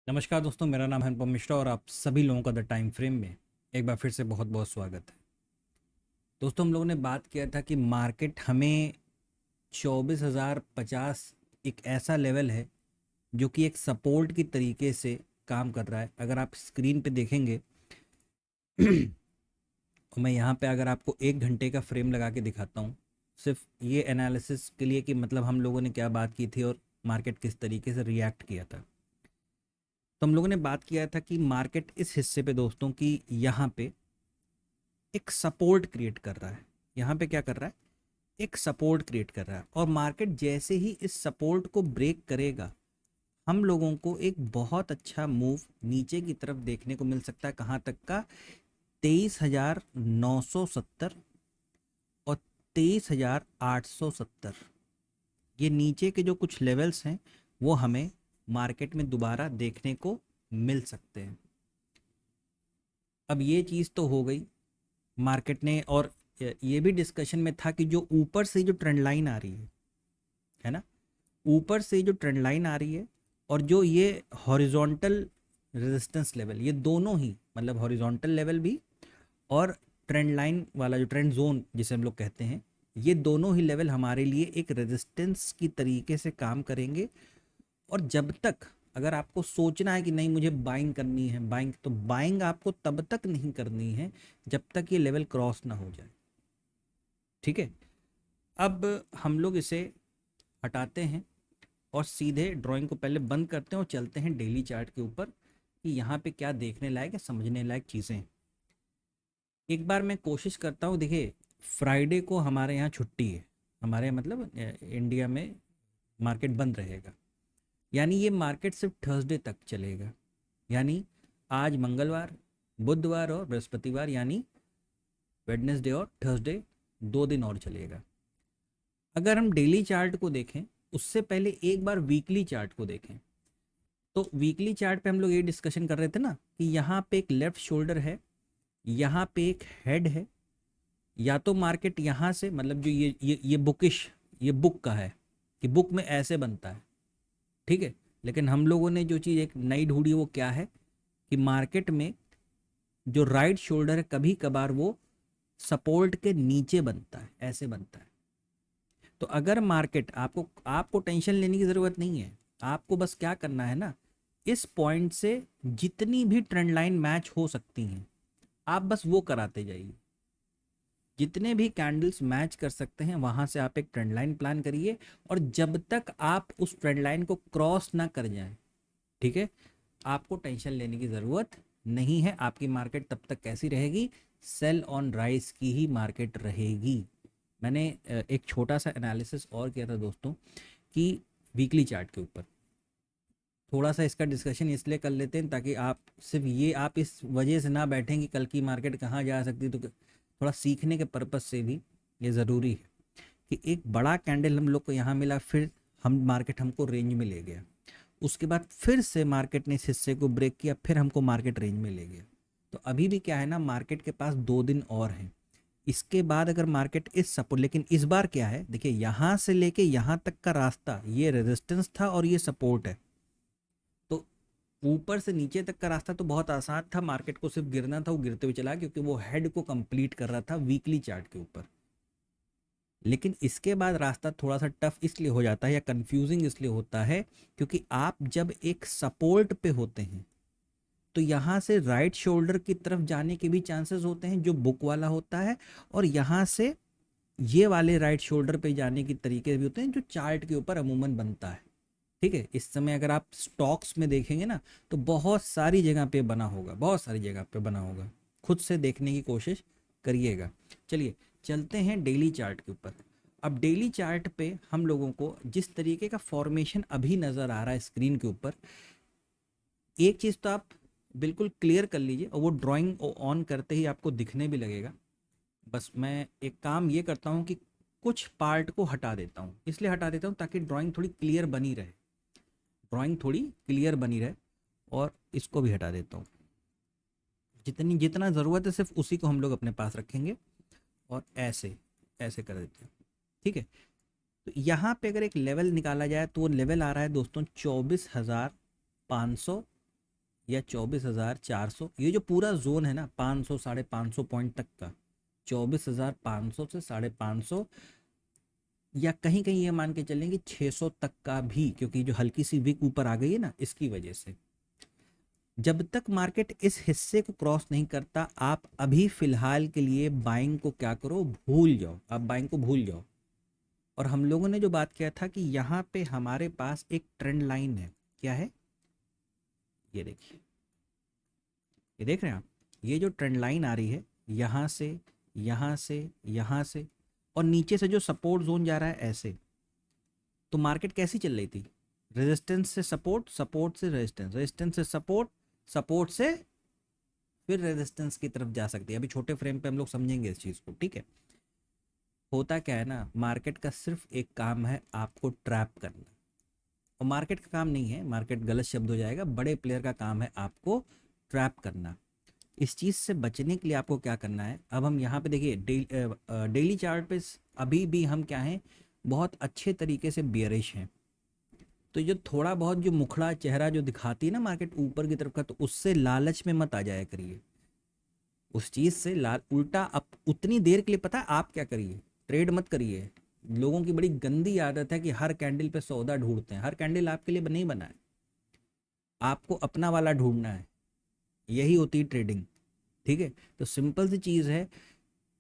नमस्कार दोस्तों, मेरा नाम है अनुपम मिश्रा और आप सभी लोगों का द टाइम फ्रेम में एक बार फिर से बहुत बहुत स्वागत है। दोस्तों, हम लोगों ने बात किया था कि मार्केट हमें 24,050 एक ऐसा लेवल है जो कि एक सपोर्ट की तरीके से काम कर रहा है। अगर आप स्क्रीन पे देखेंगे और मैं यहाँ पे अगर आपको 1 घंटे का फ्रेम लगा के दिखाता हूँ, सिर्फ ये एनालिसिस के लिए कि मतलब हम लोगों ने क्या बात की थी और मार्केट किस तरीके से रिएक्ट किया था। तो हम लोगों ने बात किया था कि मार्केट इस हिस्से पे दोस्तों की यहाँ पे एक सपोर्ट क्रिएट कर रहा है। यहाँ पे क्या कर रहा है? एक सपोर्ट क्रिएट कर रहा है और मार्केट जैसे ही इस सपोर्ट को ब्रेक करेगा, हम लोगों को एक बहुत अच्छा मूव नीचे की तरफ देखने को मिल सकता है। कहाँ तक का? 23,970 और 23,870। ये नीचे के जो कुछ लेवल्स हैं वो हमें मार्केट में दोबारा देखने को मिल सकते हैं। अब ये चीज़ तो हो गई मार्केट ने, और ये भी डिस्कशन में था कि जो ऊपर से जो ट्रेंड लाइन आ रही है ना, ऊपर से जो ट्रेंड लाइन आ रही है और जो ये हॉरिजॉन्टल रेजिस्टेंस लेवल, ये दोनों ही मतलब हॉरिजॉन्टल लेवल भी और ट्रेंड लाइन वाला जो ट्रेंड जोन जिसे हम लोग कहते हैं, ये दोनों ही लेवल हमारे लिए एक रेजिस्टेंस की तरीके से काम करेंगे। और जब तक अगर आपको सोचना है कि नहीं मुझे बाइंग करनी है, बाइंग, तो बाइंग आपको तब तक नहीं करनी है जब तक ये लेवल क्रॉस ना हो जाए। ठीक है, अब हम लोग इसे हटाते हैं और सीधे ड्राइंग को पहले बंद करते हैं और चलते हैं डेली चार्ट के ऊपर कि यहाँ पे क्या देखने लायक है, समझने लायक चीज़ें। एक बार मैं कोशिश करता हूँ। देखिए, फ्राइडे को हमारे यहाँ छुट्टी है, हमारे मतलब इंडिया में मार्केट बंद रहेगा। यानी ये मार्केट सिर्फ थर्सडे तक चलेगा। यानी आज मंगलवार, बुधवार और बृहस्पतिवार, यानी वेडनेसडे और थर्सडे, 2 दिन और चलेगा। अगर हम डेली चार्ट को देखें उससे पहले एक बार वीकली चार्ट को देखें, तो वीकली चार्ट पे हम लोग ये डिस्कशन कर रहे थे ना कि यहाँ पे एक लेफ्ट शोल्डर है, यहाँ पे एक हेड है। या तो मार्केट यहाँ से मतलब जो ये बुकिश, ये बुक का है कि बुक में ऐसे बनता है। ठीक है, लेकिन हम लोगों ने जो चीज़ एक नई ढूंढी वो क्या है कि मार्केट में जो राइट शोल्डर है कभी कभार वो सपोर्ट के नीचे बनता है, ऐसे बनता है। तो अगर मार्केट, आपको आपको टेंशन लेने की ज़रूरत नहीं है। आपको बस क्या करना है ना, इस पॉइंट से जितनी भी ट्रेंड लाइन मैच हो सकती हैं आप बस वो कराते जाइए। जितने भी कैंडल्स मैच कर सकते हैं वहां से आप एक ट्रेंड लाइन प्लान करिए, और जब तक आप उस ट्रेंड लाइन को क्रॉस ना कर जाएं, ठीक है, आपको टेंशन लेने की ज़रूरत नहीं है। आपकी मार्केट तब तक कैसी रहेगी? सेल ऑन राइज की ही मार्केट रहेगी। मैंने एक छोटा सा एनालिसिस और किया था दोस्तों कि वीकली चार्ट के ऊपर थोड़ा सा इसका डिस्कशन इसलिए कर लेते हैं ताकि आप सिर्फ ये आप इस वजह से ना बैठें कि कल की मार्केट कहाँ जा सकती है, तो थोड़ा सीखने के पर्पज़ से भी ये ज़रूरी है कि एक बड़ा कैंडल हम लोग को यहाँ मिला, फिर हम मार्केट हमको रेंज में ले गया, उसके बाद फिर से मार्केट ने इस हिस्से को ब्रेक किया, फिर हमको मार्केट रेंज में ले गया। तो अभी भी क्या है ना, मार्केट के पास 2 दिन और हैं। इसके बाद अगर मार्केट इस सपोर्ट, लेकिन इस बार क्या है देखिए, यहाँ से लेके यहाँ तक का रास्ता ये रेजिस्टेंस था और ये सपोर्ट है। तो ऊपर से नीचे तक का रास्ता तो बहुत आसान था, मार्केट को सिर्फ गिरना था, वो गिरते हुए चला क्योंकि वो हेड को कंप्लीट कर रहा था वीकली चार्ट के ऊपर। लेकिन इसके बाद रास्ता थोड़ा सा टफ इसलिए हो जाता है या कंफ्यूजिंग इसलिए होता है क्योंकि आप जब एक सपोर्ट पे होते हैं तो यहाँ से राइट शोल्डर की तरफ जाने के भी चांसेस होते हैं जो बुक वाला होता है, और यहाँ से ये वाले राइट शोल्डर पे जाने की तरीके भी होते हैं जो चार्ट के ऊपर अमूमन बनता है। ठीक है, इस समय अगर आप स्टॉक्स में देखेंगे ना तो बहुत सारी जगह पे बना होगा, बहुत सारी जगह पे बना होगा। खुद से देखने की कोशिश करिएगा। चलिए चलते हैं डेली चार्ट के ऊपर। अब डेली चार्ट पे हम लोगों को जिस तरीके का फॉर्मेशन अभी नज़र आ रहा है स्क्रीन के ऊपर, एक चीज़ तो आप बिल्कुल क्लियर कर लीजिए और वो ड्राइंग ऑन करते ही आपको दिखने भी लगेगा। बस मैं एक काम ये करता हूँ कि कुछ पार्ट को हटा देता हूँ, इसलिए हटा देता हूँ ताकि ड्राइंग थोड़ी क्लियर बनी रहे, ड्राइंग थोड़ी क्लियर बनी रहे। और इसको भी हटा देता हूँ, जितनी जितना ज़रूरत है सिर्फ उसी को हम लोग अपने पास रखेंगे और ऐसे ऐसे कर देते हैं। ठीक है, तो यहाँ पे अगर एक लेवल निकाला जाए तो वो लेवल आ रहा है दोस्तों 24,500 या 24,400, ये जो पूरा जोन है ना 500 550 पॉइंट तक का, 24,500 से 550, या कहीं कहीं ये मान के चलें कि 600 तक का भी, क्योंकि जो हल्की सी विक ऊपर आ गई है ना इसकी वजह से। जब तक मार्केट इस हिस्से को क्रॉस नहीं करता, आप अभी फिलहाल के लिए बाइंग को क्या करो, भूल जाओ, आप बाइंग को भूल जाओ। और हम लोगों ने जो बात किया था कि यहाँ पे हमारे पास एक ट्रेंड लाइन है, क्या है, ये देखिए, ये देख रहे हैं आप, ये जो ट्रेंड लाइन आ रही है यहाँ से, यहाँ से, यहाँ से, और नीचे से जो सपोर्ट जोन जा रहा है ऐसे। तो मार्केट कैसी चल रही थी, रेजिस्टेंस से सपोर्ट, सपोर्ट से रेजिस्टेंस, रेजिस्टेंस से सपोर्ट, सपोर्ट से फिर रेजिस्टेंस की तरफ जा सकती है। अभी छोटे फ्रेम पे हम लोग समझेंगे इस चीज़ को, ठीक है। होता क्या है ना, मार्केट का सिर्फ एक काम है, आपको ट्रैप करना। और मार्केट का काम नहीं है, मार्केट गलत शब्द हो जाएगा, बड़े प्लेयर का काम है आपको ट्रैप करना। इस चीज़ से बचने के लिए आपको क्या करना है, अब हम यहाँ पे देखिए डेली चार्ट पे अभी भी हम क्या हैं, बहुत अच्छे तरीके से बियरिश हैं। तो जो थोड़ा बहुत जो मुखड़ा चेहरा जो दिखाती है ना मार्केट ऊपर की तरफ का, तो उससे लालच में मत आ जाया करिए, उस चीज़ से लाल उल्टा। अब उतनी देर के लिए पता है आप क्या करिए, ट्रेड मत करिए। लोगों की बड़ी गंदी आदत है कि हर कैंडल पे सौदा ढूंढते हैं, हर कैंडल आपके लिए नहीं बना है, आपको अपना वाला ढूंढना है, यही होती है ट्रेडिंग, ठीक है। तो सिंपल सी चीज़ है,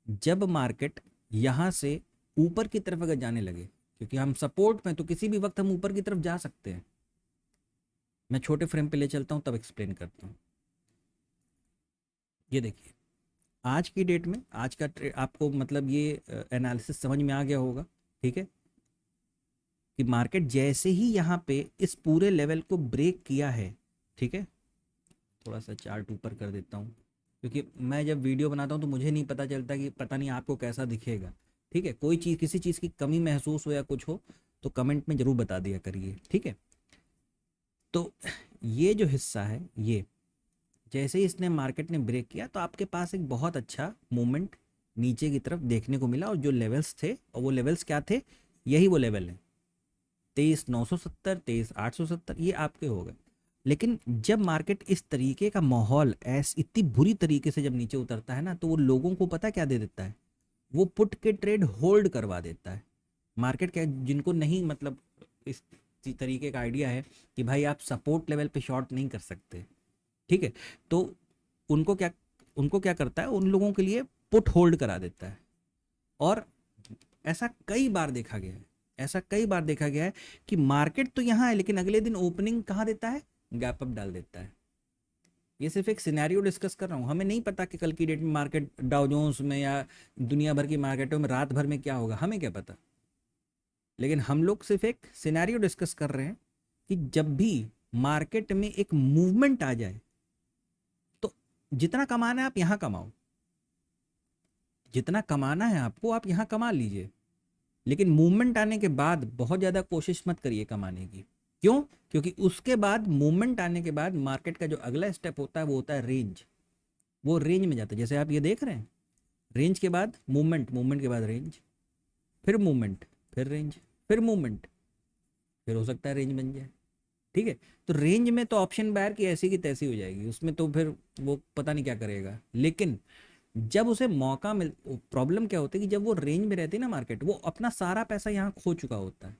जब मार्केट यहाँ से ऊपर की तरफ अगर जाने लगे, क्योंकि हम सपोर्ट में तो किसी भी वक्त हम ऊपर की तरफ जा सकते हैं, मैं छोटे फ्रेम पे ले चलता हूँ तब एक्सप्लेन करता हूँ। ये देखिए, आज की डेट में आज का आपको मतलब ये एनालिसिस समझ में आ गया होगा, ठीक है, कि मार्केट जैसे ही यहाँ पे इस पूरे लेवल को ब्रेक किया है, ठीक है, थोड़ा सा चार्ट ऊपर कर देता हूँ, क्योंकि मैं जब वीडियो बनाता हूँ तो मुझे नहीं पता चलता कि पता नहीं आपको कैसा दिखेगा, ठीक है। कोई चीज़, किसी चीज़ की कमी महसूस हो या कुछ हो तो कमेंट में ज़रूर बता दिया करिए, ठीक है। तो ये जो हिस्सा है, ये जैसे ही इसने मार्केट ने ब्रेक किया तो आपके पास एक बहुत अच्छा मूवमेंट नीचे की तरफ देखने को मिला, और जो लेवल्स थे, और वो लेवल्स क्या थे, यही वो लेवल है, 23,970, 23,870, ये आपके हो गए। लेकिन जब मार्केट इस तरीके का माहौल इतनी बुरी तरीके से जब नीचे उतरता है ना, तो वो लोगों को पता क्या दे देता है, वो पुट के ट्रेड होल्ड करवा देता है। मार्केट क्या, जिनको नहीं मतलब इस तरीके का आइडिया है कि भाई आप सपोर्ट लेवल पे शॉर्ट नहीं कर सकते, ठीक है, तो उनको क्या करता है, उन लोगों के लिए पुट होल्ड करा देता है। और ऐसा कई बार देखा गया है, ऐसा कई बार देखा गया है कि मार्केट तो यहाँ है लेकिन अगले दिन ओपनिंग कहाँ देता है, गैप अप डाल देता है। ये सिर्फ एक सिनेरियो डिस्कस कर रहा हूँ, हमें नहीं पता कि कल की डेट में मार्केट डाउ जोन्स में या दुनिया भर की मार्केटों में रात भर में क्या होगा, हमें क्या पता। लेकिन हम लोग सिर्फ एक सिनेरियो डिस्कस कर रहे हैं कि जब भी मार्केट में एक मूवमेंट आ जाए तो जितना कमाना है आप यहाँ कमाओ, जितना कमाना है आपको आप यहाँ कमा लीजिए, लेकिन मूवमेंट आने के बाद बहुत ज़्यादा कोशिश मत करिए कमाने की। क्यों? क्योंकि उसके बाद मूवमेंट आने के बाद मार्केट का जो अगला स्टेप होता है वो होता है रेंज, वो रेंज में जाता है। जैसे आप ये देख रहे हैं, रेंज के बाद मूवमेंट, मूवमेंट के बाद रेंज, फिर मूवमेंट, फिर रेंज, फिर मूवमेंट, फिर हो सकता है रेंज बन जाए, ठीक है। तो रेंज में तो ऑप्शन बायर की ऐसी की तैसी हो जाएगी, उसमें तो फिर वो पता नहीं क्या करेगा। लेकिन जब उसे मौका मिल, प्रॉब्लम क्या होती है कि जब वो रेंज में रहती है ना मार्केट, वो अपना सारा पैसा यहाँ खो चुका होता है,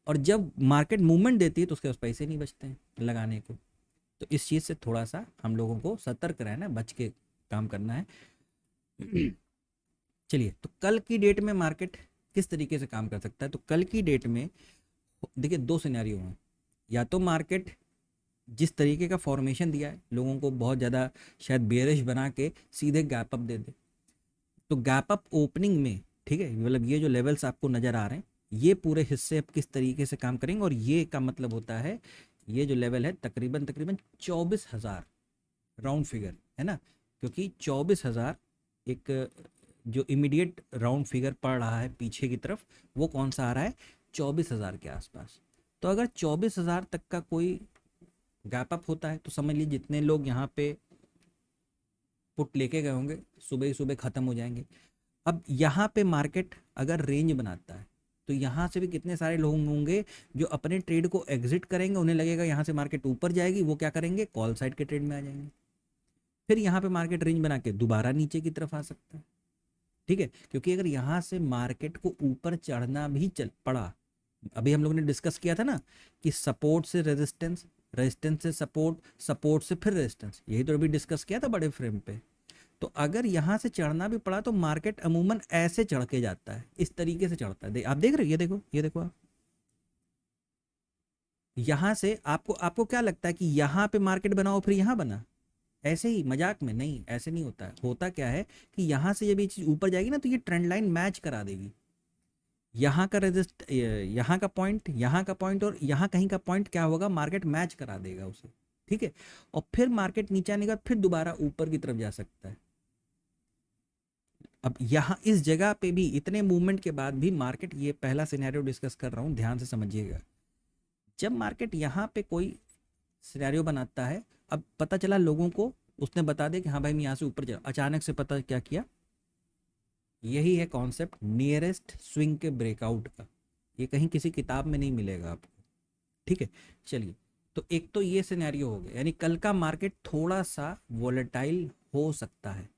और जब मार्केट मूवमेंट देती है तो उसके पास पैसे नहीं बचते हैं लगाने को। तो इस चीज़ से थोड़ा सा हम लोगों को सतर्क रहना है, बच के काम करना है। चलिए, तो कल की डेट में मार्केट किस तरीके से काम कर सकता है, तो कल की डेट में देखिए दो सिनेरियो हैं, या तो मार्केट जिस तरीके का फॉर्मेशन दिया है लोगों को बहुत ज़्यादा शायद बेयरिश बना के सीधे गैप अप दे दे, तो गैप अप ओपनिंग में, ठीक है, मतलब ये जो लेवल्स आपको नज़र आ रहे हैं ये पूरे हिस्से अब किस तरीके से काम करेंगे, और ये का मतलब होता है ये जो लेवल है तकरीबन तकरीबन 24,000 राउंड फिगर है ना, क्योंकि 24,000 एक जो इमीडिएट राउंड फिगर पड़ रहा है पीछे की तरफ, वो कौन सा आ रहा है, 24,000 के आसपास। तो अगर 24,000 तक का कोई गैप अप होता है तो समझ लीजिए जितने लोग यहाँ पे पुट लेके गए होंगे सुबह ही सुबह ख़त्म हो जाएंगे। अब यहाँ पे मार्केट अगर रेंज बनाता है, तो यहाँ से भी कितने सारे लोग होंगे जो अपने ट्रेड को एग्जिट करेंगे, उन्हें लगेगा यहाँ से मार्केट ऊपर जाएगी, वो क्या करेंगे, कॉल साइड के ट्रेड में आ जाएंगे। फिर यहाँ पे मार्केट रेंज बना के दोबारा नीचे की तरफ आ सकता है। ठीक है, क्योंकि अगर यहाँ से मार्केट को ऊपर चढ़ना भी चल पड़ा, अभी हम लोगों ने डिस्कस किया था ना कि सपोर्ट से रेजिस्टेंस, रेजिस्टेंस से सपोर्ट, सपोर्ट से फिर रेजिस्टेंस, यही तो अभी डिस्कस किया था बड़े फ्रेम पे। तो अगर यहाँ से चढ़ना भी पड़ा तो मार्केट अमूमन ऐसे चढ़ के जाता है, इस तरीके से चढ़ता है। आप देख रहे हो, ये देखो, ये देखो आप, यहाँ से आपको आपको क्या लगता है कि यहाँ पे मार्केट बना हो फिर यहाँ बना, ऐसे ही मजाक में? नहीं, ऐसे नहीं होता है। होता क्या है कि यहाँ से जब ये चीज़ ऊपर जाएगी ना तो ये ट्रेंड लाइन मैच करा देगी, यहाँ का रेजिस्ट, यहाँ का पॉइंट, यहाँ का पॉइंट और यहाँ कहीं का पॉइंट क्या होगा, मार्केट मैच करा देगा उसे। ठीक है, और फिर मार्केट नीचे आने के बाद फिर दोबारा ऊपर की तरफ जा सकता है। अब यहाँ इस जगह पे भी इतने मूवमेंट के बाद भी मार्केट, ये पहला सिनेरियो डिस्कस कर रहा हूँ, ध्यान से समझिएगा। जब मार्केट यहाँ पे कोई सिनेरियो बनाता है, अब पता चला लोगों को, उसने बता दिया कि हाँ भाई मैं यहाँ से ऊपर जा, अचानक से पता क्या किया, यही है कॉन्सेप्ट नियरेस्ट स्विंग के ब्रेकआउट का। ये कहीं किसी किताब में नहीं मिलेगा आपको। ठीक है, चलिए, तो एक तो ये सिनेरियो हो गया, यानी कल का मार्केट थोड़ा सा वोलेटाइल हो सकता है।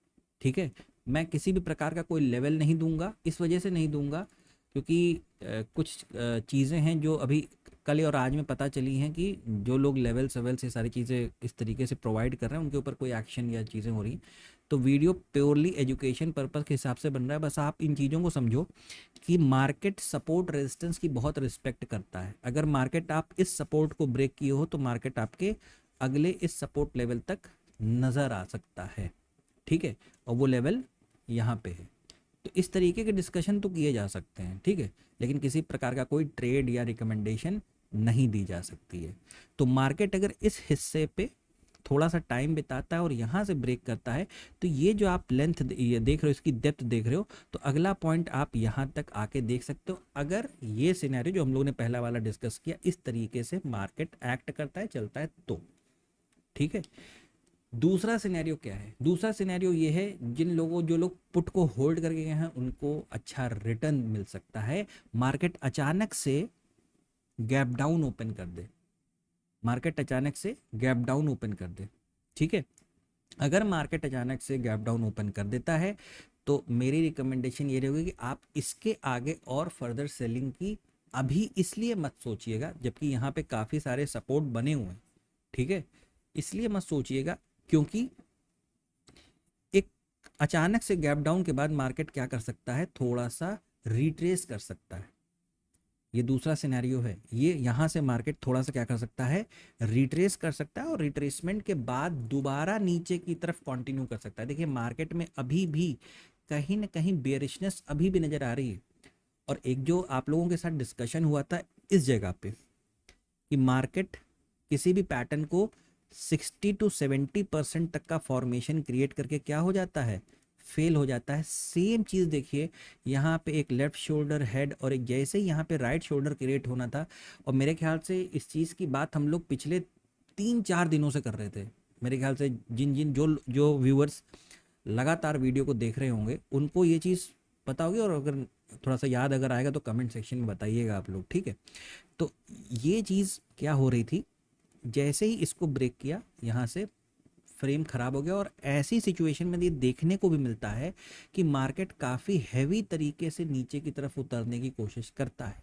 ठीक है, मैं किसी भी प्रकार का कोई लेवल नहीं दूंगा, इस वजह से नहीं दूंगा क्योंकि कुछ चीज़ें हैं जो अभी कल और आज में पता चली हैं कि जो लोग लेवल्स वेवल्स ये सारी चीज़ें इस तरीके से प्रोवाइड कर रहे हैं उनके ऊपर कोई एक्शन या चीज़ें हो रही। तो वीडियो प्योरली एजुकेशन पर्पज़ के हिसाब से बन रहा है, बस आप इन चीज़ों को समझो कि मार्केट सपोर्ट रेजिस्टेंस की बहुत रिस्पेक्ट करता है। अगर मार्केट आप इस सपोर्ट को ब्रेक किए हो तो मार्केट आपके अगले इस सपोर्ट लेवल तक नज़र आ सकता है। ठीक है, और वो लेवल यहाँ पे है। तो इस तरीके के डिस्कशन तो किए जा सकते हैं, ठीक है, लेकिन किसी प्रकार का कोई ट्रेड या रिकमेंडेशन नहीं दी जा सकती है। तो मार्केट अगर इस हिस्से पे थोड़ा सा टाइम बिताता है और यहाँ से ब्रेक करता है, तो ये जो आप लेंथ ये देख रहे हो, इसकी डेप्थ देख रहे हो, तो अगला पॉइंट आप यहाँ तक आके देख सकते हो। अगर ये सिनेरियो जो हम लोगों ने पहला वाला डिस्कस किया, इस तरीके से मार्केट एक्ट करता है, चलता है तो। ठीक है, दूसरा सिनेरियो क्या है? दूसरा सिनेरियो ये है, जिन लोगों, जो लोग पुट को होल्ड करके गए हैं उनको अच्छा रिटर्न मिल सकता है। मार्केट अचानक से गैप डाउन ओपन कर दे, मार्केट अचानक से गैप डाउन ओपन कर दे। ठीक है, अगर मार्केट अचानक से गैप डाउन ओपन कर देता है तो मेरी रिकमेंडेशन ये रहेगी कि आप इसके आगे और फर्दर सेलिंग की अभी इसलिए मत सोचिएगा जबकि यहाँ पे काफ़ी सारे सपोर्ट बने हुए हैं। ठीक है, इसलिए मत सोचिएगा क्योंकि एक अचानक से गैप डाउन के बाद मार्केट क्या कर सकता है, थोड़ा सा रिट्रेस कर सकता है। ये दूसरा सिनेरियो है, ये यहाँ से मार्केट थोड़ा सा क्या कर सकता है, रिट्रेस कर सकता है और रिट्रेसमेंट के बाद दोबारा नीचे की तरफ कंटिन्यू कर सकता है। देखिए मार्केट में अभी भी कहीं ना कहीं बेरिशनेस अभी भी नज़र आ रही है। और एक जो आप लोगों के साथ डिस्कशन हुआ था इस जगह पे कि मार्केट किसी भी पैटर्न को 60 to 70% तक का फॉर्मेशन क्रिएट करके क्या हो जाता है, फेल हो जाता है। सेम चीज़ देखिए, यहाँ पे एक लेफ्ट शोल्डर हेड और एक जैसे ही यहाँ पे राइट शोल्डर क्रिएट होना था, और मेरे ख्याल से इस चीज़ की बात हम लोग पिछले 3-4 दिनों से कर रहे थे। मेरे ख्याल से जिन जिन जो जो व्यूअर्स लगातार वीडियो को देख रहे होंगे उनको ये चीज़ पता होगी, और अगर थोड़ा सा याद अगर आएगा तो कमेंट सेक्शन में बताइएगा आप लोग। ठीक है, तो ये चीज़ क्या हो रही थी, जैसे ही इसको ब्रेक किया यहाँ से फ्रेम खराब हो गया, और ऐसी सिचुएशन में ये देखने को भी मिलता है कि मार्केट काफ़ी हैवी तरीके से नीचे की तरफ उतरने की कोशिश करता है,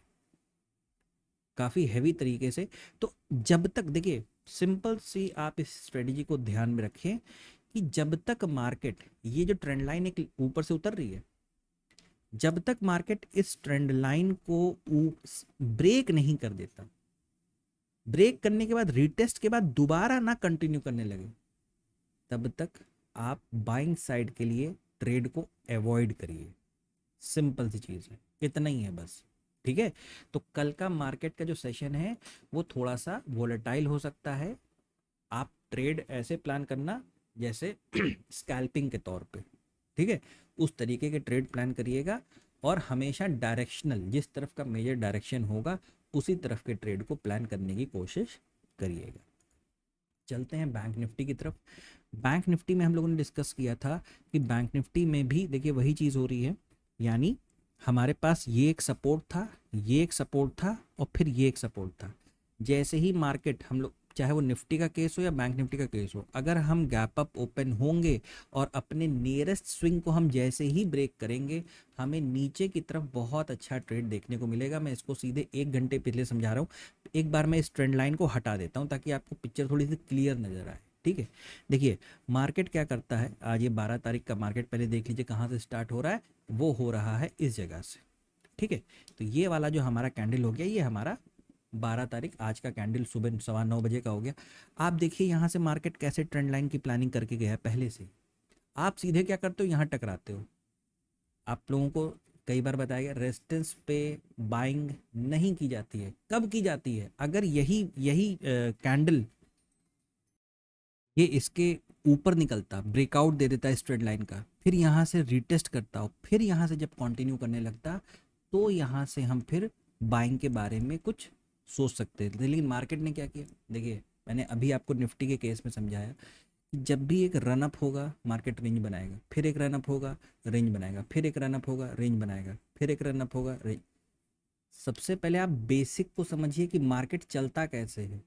काफ़ी हैवी तरीके से। तो जब तक, देखिए सिंपल सी आप इस स्ट्रेटजी को ध्यान में रखें कि जब तक मार्केट, ये जो ट्रेंड लाइन एक ऊपर से उतर रही है, जब तक मार्केट इस ट्रेंड लाइन को ब्रेक नहीं कर देता, ब्रेक करने के बाद रिटेस्ट के बाद दोबारा ना कंटिन्यू करने लगे, तब तक आप बाइंग साइड के लिए ट्रेड को अवॉइड करिए। सिंपल सी चीज़ है, इतना ही है बस। ठीक है, तो कल का मार्केट का जो सेशन है वो थोड़ा सा वोलेटाइल हो सकता है। आप ट्रेड ऐसे प्लान करना जैसे स्कैल्पिंग के तौर पे, ठीक है, उस तरीके के ट्रेड प्लान करिएगा, और हमेशा डायरेक्शनल, जिस तरफ का मेजर डायरेक्शन होगा उसी तरफ के ट्रेड को प्लान करने की कोशिश करिएगा। चलते हैं बैंक निफ्टी की तरफ। बैंक निफ्टी में हम लोगों ने डिस्कस किया था कि बैंक निफ्टी में भी देखिए वही चीज़ हो रही है, यानी हमारे पास ये एक सपोर्ट था, ये एक सपोर्ट था और फिर ये एक सपोर्ट था। जैसे ही मार्केट हम लोग, चाहे वो निफ्टी का केस हो या बैंक निफ्टी का केस हो, अगर हम गैप अप ओपन होंगे और अपने नियरेस्ट स्विंग को हम जैसे ही ब्रेक करेंगे, हमें नीचे की तरफ बहुत अच्छा ट्रेड देखने को मिलेगा। मैं इसको सीधे 1 घंटे पहले समझा रहा हूँ। एक बार मैं इस ट्रेंड लाइन को हटा देता हूँ ताकि आपको पिक्चर थोड़ी सी क्लियर नज़र आए। ठीक है, देखिए मार्केट क्या करता है। आज ये 12 तारीख का मार्केट, पहले देख लीजिए कहाँ से स्टार्ट हो रहा है। वो हो रहा है इस जगह से। ठीक है, तो ये वाला जो हमारा कैंडल हो गया, ये हमारा 12 तारीख आज का कैंडल सुबह 9:15 का हो गया। आप देखिए यहाँ से मार्केट कैसे ट्रेंड लाइन की प्लानिंग करके गया है पहले से। आप सीधे क्या करते हो, यहाँ टकराते हो। आप लोगों को कई बार बताया गया, रेजिस्टेंस पे बाइंग नहीं की जाती है। कब की जाती है, अगर यही यही कैंडल ये इसके ऊपर निकलता, ब्रेकआउट दे देता है इस ट्रेंड लाइन का, फिर यहाँ से रिटेस्ट करता हो, फिर यहाँ से जब कंटिन्यू करने लगता, तो यहाँ से हम फिर बाइंग के बारे में कुछ सोच सकते हैं। लेकिन मार्केट ने क्या किया, देखिए मैंने अभी आपको निफ्टी के केस में समझाया कि जब भी एक रनअप होगा मार्केट रेंज बनाएगा, फिर एक रनअप होगा रेंज बनाएगा, फिर एक रनअप होगा रेंज बनाएगा, फिर एक रनअप होगा रेंज। सबसे पहले आप बेसिक को समझिए कि मार्केट चलता कैसे है।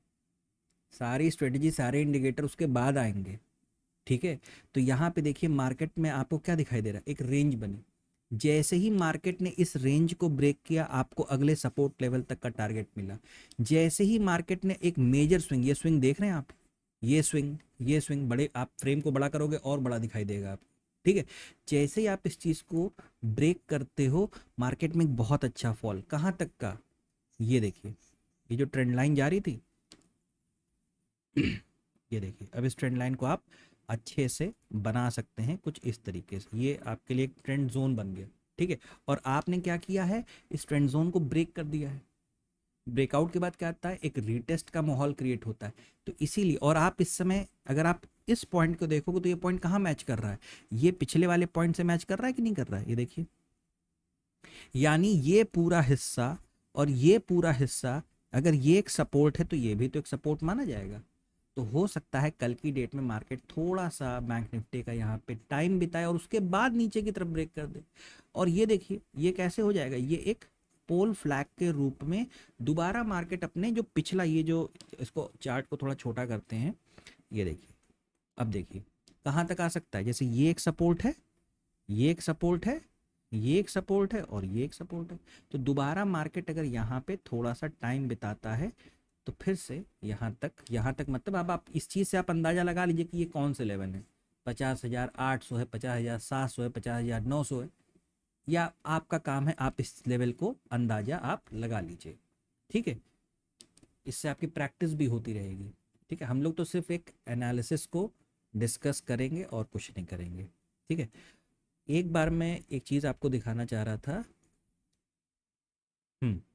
सारी स्ट्रेटजी, सारे इंडिकेटर उसके बाद आएंगे। ठीक है, तो यहाँ पे देखिए मार्केट में आपको क्या दिखाई दे रहा है, एक रेंज बनी। जैसे ही मार्केट ने इस रेंज को ब्रेक किया, आपको अगले सपोर्ट लेवल तक का टारगेट मिला। जैसे ही मार्केट ने एक मेजर स्विंग, ये स्विंग देख रहे हैं आप, ये स्विंग, ये स्विंग, बड़े आप फ्रेम को बड़ा करोगे और बड़ा दिखाई देगा आप। ठीक है, जैसे ही आप इस चीज़ को ब्रेक करते हो, मार्केट में एक बहुत अच्छा फॉल, कहाँ तक का, ये देखिए, ये जो ट्रेंड लाइन जा रही थी ये देखिए, अब इस ट्रेंड लाइन को आप अच्छे से बना सकते हैं कुछ इस तरीके से। ये आपके लिए एक ट्रेंड जोन बन गया। ठीक है, और आपने क्या किया है, इस ट्रेंड जोन को ब्रेक कर दिया है। ब्रेकआउट के बाद क्या आता है, एक रीटेस्ट का माहौल क्रिएट होता है। तो इसीलिए, और आप इस समय अगर आप इस पॉइंट को देखोगे तो ये पॉइंट कहाँ मैच कर रहा है, ये पिछले वाले पॉइंट से मैच कर रहा है कि नहीं कर रहा है, ये देखिए। यानी ये पूरा हिस्सा और ये पूरा हिस्सा, अगर ये एक सपोर्ट है तो ये भी तो एक सपोर्ट माना जाएगा। तो हो सकता है कल की डेट में मार्केट थोड़ा सा बैंक निफ्टी का यहाँ पे टाइम बिताए और उसके बाद नीचे की तरफ ब्रेक कर दे। और ये देखिए ये कैसे हो जाएगा, ये एक पोल फ्लैग के रूप में दोबारा मार्केट अपने जो पिछला, ये जो, इसको चार्ट को थोड़ा छोटा करते हैं, ये देखिए, अब देखिए कहाँ तक आ सकता है। जैसे ये एक सपोर्ट है, ये एक सपोर्ट है, ये एक सपोर्ट है और ये एक सपोर्ट है। तो दोबारा मार्केट अगर यहाँ पे थोड़ा सा टाइम बिताता है तो फिर से यहाँ तक मतलब अब आप इस चीज़ से आप अंदाज़ा लगा लीजिए कि ये कौन से लेवल है। 50,800 है, 50,700 है, 50,900 है, या आपका काम है आप इस लेवल को अंदाज़ा आप लगा लीजिए। ठीक है, इससे आपकी प्रैक्टिस भी होती रहेगी। ठीक है, हम लोग तो सिर्फ एक एनालिसिस को डिस्कस करेंगे और कुछ नहीं करेंगे। ठीक है, एक बार मैं एक चीज़ आपको दिखाना चाह रहा था।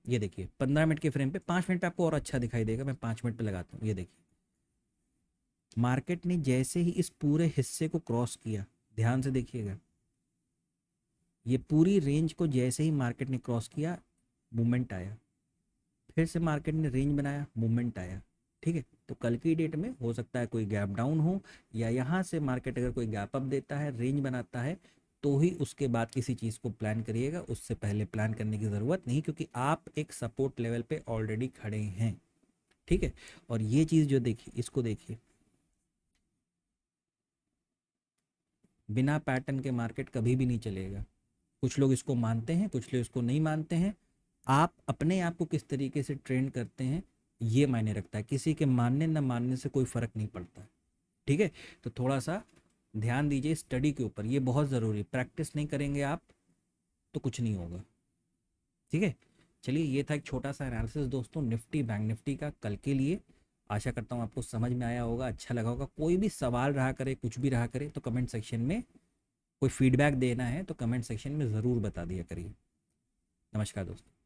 ये देखिए 15 मिनट के फ्रेम पे, 5 मिनट पे आपको और अच्छा दिखाई देगा, मैं 5 मिनट पे लगाता हूँ। ये देखिए मार्केट ने जैसे ही इस पूरे हिस्से को क्रॉस किया, ध्यान से देखिएगा, ये पूरी रेंज को जैसे ही मार्केट ने क्रॉस किया, मूवमेंट आया, फिर से मार्केट ने रेंज बनाया, मूवमेंट आया। ठीक है, तो कल की डेट में हो सकता है कोई गैप डाउन हो, या यहाँ से मार्केट अगर कोई गैप अप देता है, रेंज बनाता है, तो ही उसके बाद किसी चीज़ को प्लान करिएगा। उससे पहले प्लान करने की ज़रूरत नहीं, क्योंकि आप एक सपोर्ट लेवल पे ऑलरेडी खड़े हैं। ठीक है, और ये चीज़ जो देखिए, इसको देखिए, बिना पैटर्न के मार्केट कभी भी नहीं चलेगा। कुछ लोग इसको मानते हैं, कुछ लोग इसको नहीं मानते हैं। आप अपने आप को किस तरीके से ट्रेन करते हैं, ये मायने रखता है। किसी के मानने ना मानने से कोई फ़र्क नहीं पड़ता है। ठीक है, तो थोड़ा सा ध्यान दीजिए स्टडी के ऊपर, ये बहुत ज़रूरी। प्रैक्टिस नहीं करेंगे आप तो कुछ नहीं होगा। ठीक है, चलिए ये था एक छोटा सा एनालिसिस दोस्तों निफ्टी बैंक निफ्टी का कल के लिए। आशा करता हूँ आपको समझ में आया होगा, अच्छा लगा होगा। कोई भी सवाल रहा करे, कुछ भी रहा करे, तो कमेंट सेक्शन में, कोई फीडबैक देना है तो कमेंट सेक्शन में ज़रूर बता दिया करिए। नमस्कार दोस्तों।